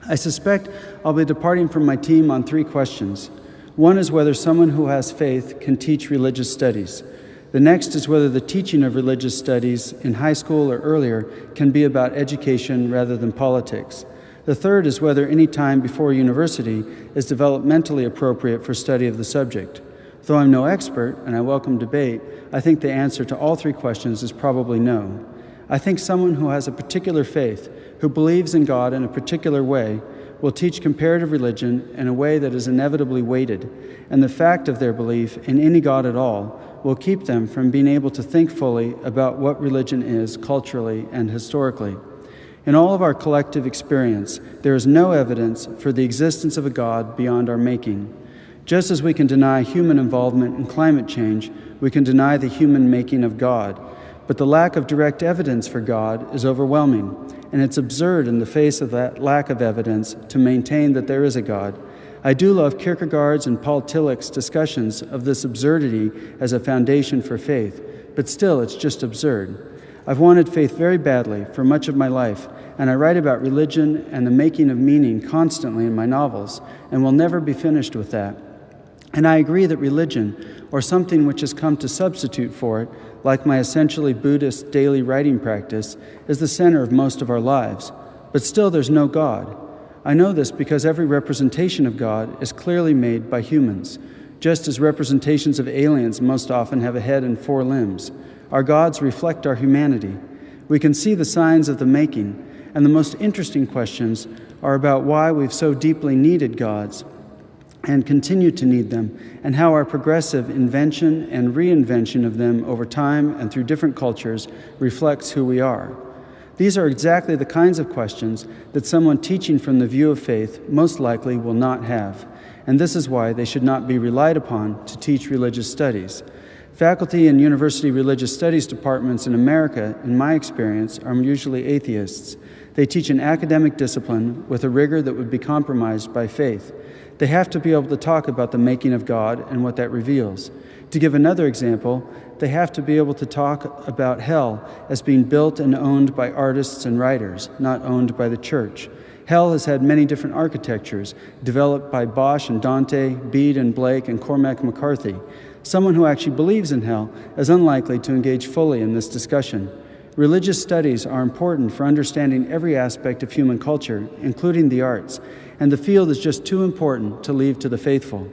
I suspect I'll be departing from my team on 3 questions. One is whether someone who has faith can teach religious studies. The next is whether the teaching of religious studies in high school or earlier can be about education rather than politics. The third is whether any time before university is developmentally appropriate for study of the subject. Though I'm no expert, and I welcome debate, I think the answer to all 3 questions is probably no. I think someone who has a particular faith, who believes in God in a particular way, will teach comparative religion in a way that is inevitably weighted, and the fact of their belief in any God at all will keep them from being able to think fully about what religion is culturally and historically. In all of our collective experience, there is no evidence for the existence of a God beyond our making. Just as we can deny human involvement in climate change, we can deny the human making of God. But the lack of direct evidence for God is overwhelming, and it's absurd in the face of that lack of evidence to maintain that there is a God. I do love Kierkegaard's and Paul Tillich's discussions of this absurdity as a foundation for faith, but still it's just absurd. I've wanted faith very badly for much of my life, and I write about religion and the making of meaning constantly in my novels, and will never be finished with that. And I agree that religion, or something which has come to substitute for it, like my essentially Buddhist daily writing practice, is the center of most of our lives. But still there's no God. I know this because every representation of God is clearly made by humans, just as representations of aliens most often have a head and 4 limbs. Our gods reflect our humanity. We can see the signs of the making, and the most interesting questions are about why we've so deeply needed gods and continue to need them, and how our progressive invention and reinvention of them over time and through different cultures reflects who we are. These are exactly the kinds of questions that someone teaching from the view of faith most likely will not have, and this is why they should not be relied upon to teach religious studies. Faculty in university religious studies departments in America, in my experience, are usually atheists. They teach an academic discipline with a rigor that would be compromised by faith. They have to be able to talk about the making of God and what that reveals. To give another example, they have to be able to talk about hell as being built and owned by artists and writers, not owned by the church. Hell has had many different architectures, developed by Bosch and Dante, Bede and Blake, and Cormac McCarthy. Someone who actually believes in hell is unlikely to engage fully in this discussion. Religious studies are important for understanding every aspect of human culture, including the arts, and the field is just too important to leave to the faithful.